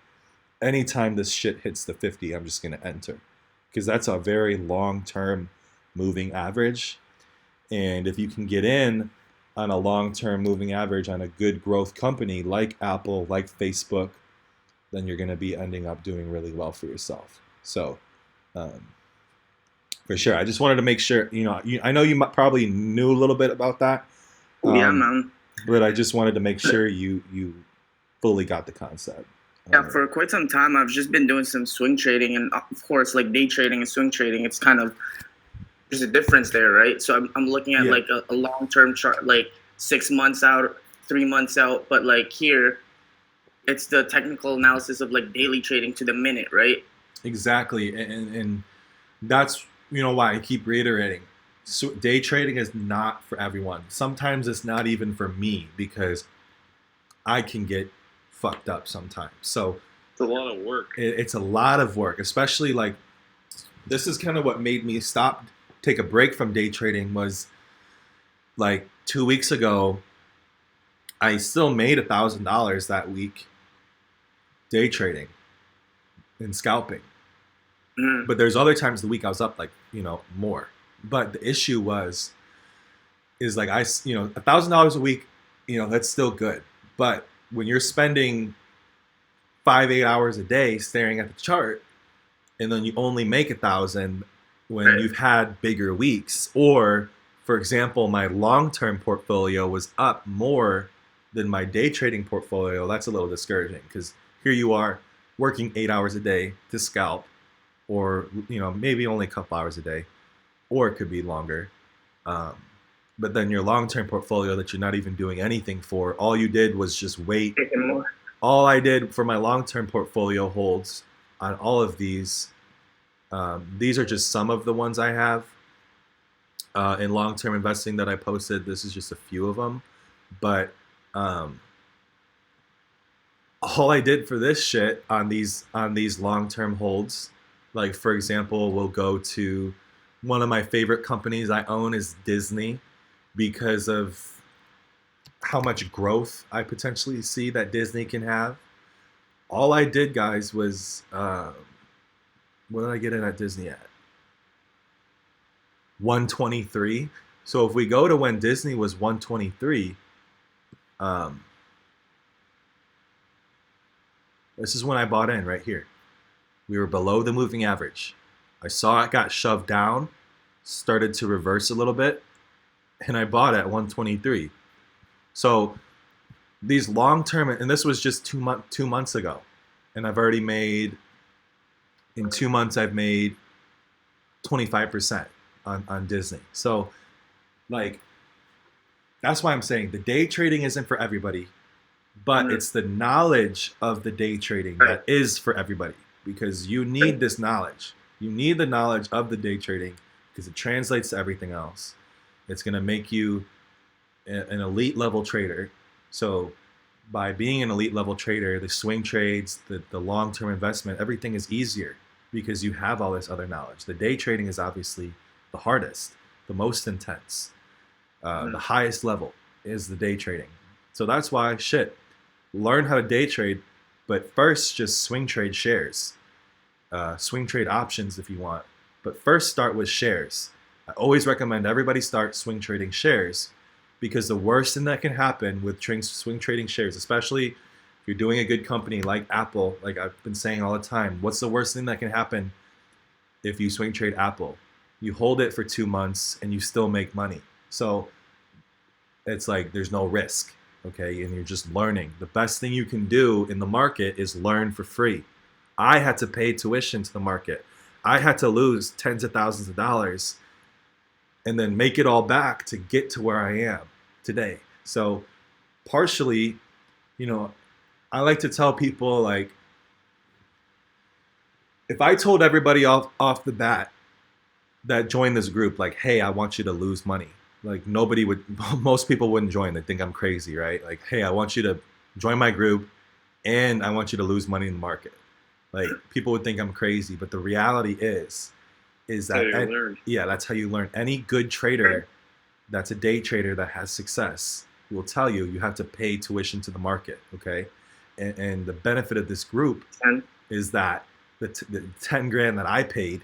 anytime this shit hits the 50, I'm just going to enter. Because that's a very long-term moving average. And if you can get in on a long-term moving average on a good growth company like Apple, like Facebook, then you're going to be ending up doing really well for yourself. So for sure, I just wanted to make sure, I know you probably knew a little bit about that. Yeah, man. But I just wanted to make sure you fully got the concept. Yeah, for quite some time, I've just been doing some swing trading, and of course, like day trading and swing trading, it's kind of, there's a difference there, right? So I'm looking at like a long-term chart, like 6 months out, 3 months out, but like here, it's the technical analysis of like daily trading to the minute, right? Exactly, and that's why I keep reiterating. So day trading is not for everyone. Sometimes it's not even for me, because I can get fucked up sometimes. So It's a lot of work. it's a lot of work, especially like this is kind of what made me take a break from day trading was like 2 weeks ago. I still made $1,000 that week day trading and scalping. Mm. But there's other times of the week I was up like, more. But the issue is like $1,000 a week, that's still good. But when you're spending 5-8 hours a day staring at the chart, and then you only make 1,000 when Right. you've had bigger weeks, or for example, my long-term portfolio was up more than my day trading portfolio, that's a little discouraging because here you are working 8 hours a day to scalp, or maybe only a couple hours a day, or it could be longer. But then your long-term portfolio that you're not even doing anything for, all you did was just wait. Taking more. All I did for my long-term portfolio holds on all of these. These are just some of the ones I have in long-term investing that I posted. This is just a few of them, but all I did for this shit on these long-term holds, like for example, we'll go to one of my favorite companies I own is Disney, because of how much growth I potentially see that Disney can have. All I did, guys, was what did I get in at Disney at? 123. So if we go to when Disney was 123, this is when I bought in right here. We were below the moving average. I saw it got shoved down, started to reverse a little bit, and I bought at 123. So these long-term, and this was just 2 months ago, and I've already made, in 2 months, I've made 25% on Disney. So like, that's why I'm saying the day trading isn't for everybody, but it's the knowledge of the day trading that is for everybody, because you need this knowledge. You need the knowledge of the day trading because it translates to everything else. It's going to make you an elite level trader. So by being an elite level trader, the swing trades, the long-term investment, everything is easier because you have all this other knowledge. The day trading is obviously the hardest, the most intense. The highest level is the day trading. So that's why, learn how to day trade, but first just swing trade shares. Swing trade options if you want. But first start with shares. I always recommend everybody start swing trading shares, because the worst thing that can happen with swing trading shares, especially if you're doing a good company like Apple, like I've been saying all the time, what's the worst thing that can happen if you swing trade Apple? You hold it for 2 months and you still make money. So it's like there's no risk, okay? And you're just learning. The best thing you can do in the market is learn for free. I had to pay tuition to the market. I had to lose tens of thousands of dollars and then make it all back to get to where I am today. So partially, I like to tell people, like, if I told everybody off the bat that joined this group, like, hey, I want you to lose money, like most people wouldn't join. They think I'm crazy, right? Like, hey, I want you to join my group and I want you to lose money in the market. Like, people would think I'm crazy, but the reality is that that's how you learn. Any good trader that's a day trader that has success will tell you have to pay tuition to the market, okay? And the benefit of this group is that the 10 grand that I paid,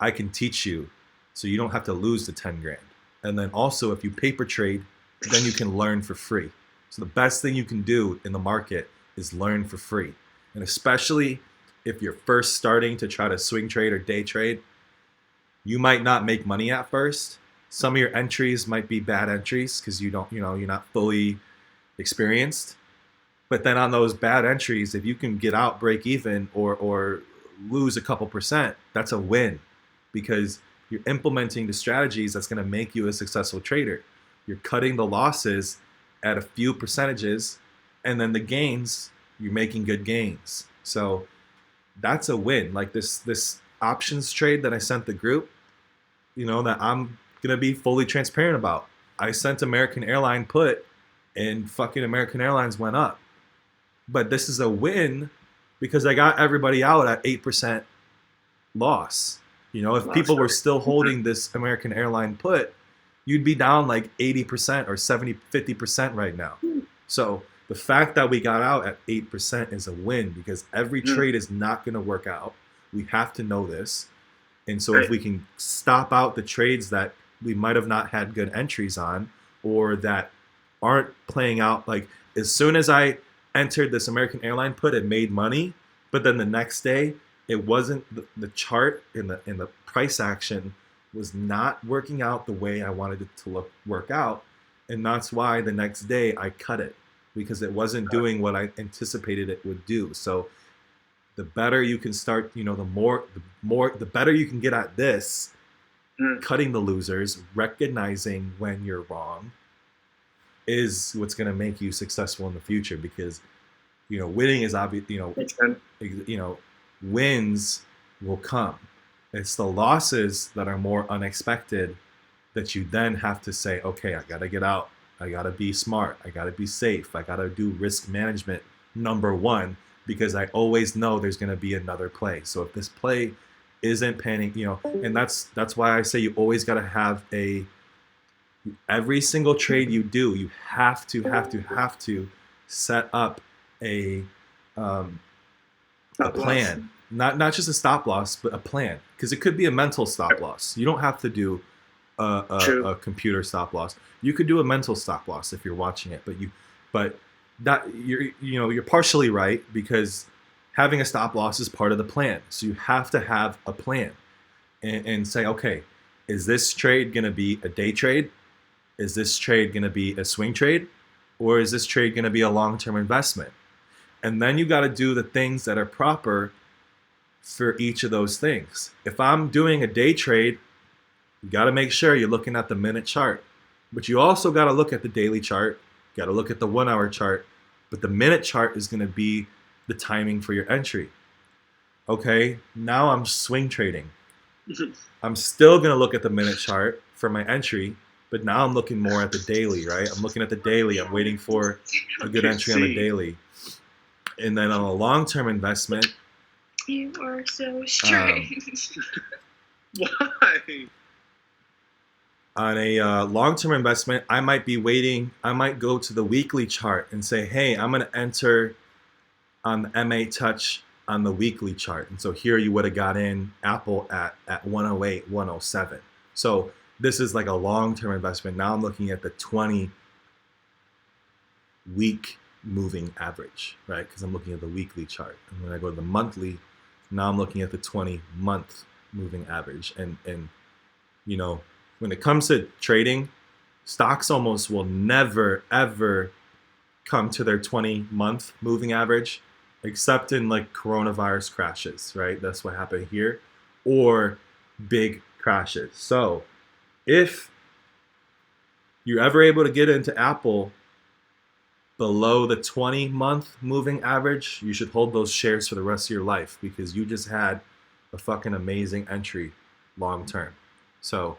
I can teach you so you don't have to lose the 10 grand. And then also, if you paper trade, then you can learn for free. So the best thing you can do in the market is learn for free. And especially if you're first starting to try to swing trade or day trade, you might not make money at first. Some of your entries might be bad entries because you're not fully experienced. But then on those bad entries, if you can get out, break even, or lose a couple percent, that's a win, because you're implementing the strategies that's going to make you a successful trader. You're cutting the losses at a few percentages, and then the gains, you're making good gains. So that's a win. Like this options trade that I sent the group, that I'm going to be fully transparent about. I sent American Airline put and fucking American Airlines went up. But this is a win because I got everybody out at 8% loss. You know, if people were still holding this American airline put, you'd be down like 80% or 50% right now. So the fact that we got out at 8% is a win because every trade is not going to work out. We have to know this. And so if we can stop out the trades that we might have not had good entries on or that aren't playing out, like as soon as I entered this American airline put, it made money, but then the next day it wasn't, the chart in the price action was not working out the way I wanted it to work out, and that's why the next day I cut it because it wasn't doing what I anticipated it would do. So the better you can start, you know, the better you can get at this, cutting the losers, recognizing when you're wrong, is what's going to make you successful in the future. Because, you know, winning is obvious. You know, wins will come. It's the losses that are more unexpected that you then have to say, okay, I got to get out. I got to be smart. I got to be safe. I got to do risk management number one, because I always know there's going to be another play. So if this play isn't panning, you know, and that's why I say you always got to have every single trade you do, you have to set up a plan. Not just a stop loss, but a plan, because it could be a mental stop loss. You don't have to do a computer stop loss. You could do a mental stop loss if you're watching it, but you're partially right, because having a stop loss is part of the plan. So you have to have a plan and say, okay, is this trade going to be a day trade? Is this trade going to be a swing trade? Or is this trade going to be a long-term investment? And then you got to do the things that are proper for each of those things. If I'm doing a day trade, you got to make sure you're looking at the minute chart. But you also got to look at the daily chart, got to look at the 1 hour chart. But the minute chart is going to be the timing for your entry. Okay, now I'm swing trading. I'm still going to look at the minute chart for my entry, but now I'm looking more at the daily, right? I'm looking at the daily. I'm waiting for a good entry on the daily. And then on a long-term investment, you are so strange. Why? On a long-term investment, I might be waiting. I might go to the weekly chart and say, hey, I'm going to enter on the MA touch on the weekly chart. And so here you would have got in Apple at 108, 107. So this is like a long-term investment. Now I'm looking at the 20-week moving average, right? Because I'm looking at the weekly chart. And when I go to the monthly, now I'm looking at the 20-month moving average. And you know, when it comes to trading, stocks almost will never, ever come to their 20-month moving average, except in like coronavirus crashes, right? That's what happened here, or big crashes. So if you're ever able to get into Apple below the 20-month moving average, you should hold those shares for the rest of your life, because you just had a fucking amazing entry long term. So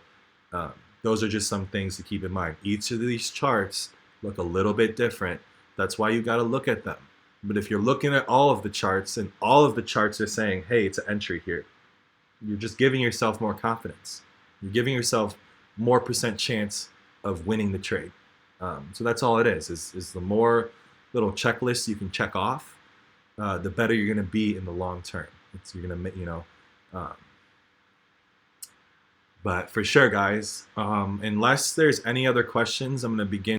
those are just some things to keep in mind. Each of these charts look a little bit different. That's why you got to look at them. But if you're looking at all of the charts and all of the charts are saying, hey, it's an entry here, you're just giving yourself more confidence. You're giving yourself more % chance of winning the trade. So that's all it is the more little checklists you can check off, the better you're going to be in the long term. You're going to, you know, but for sure, guys, unless there's any other questions, I'm going to begin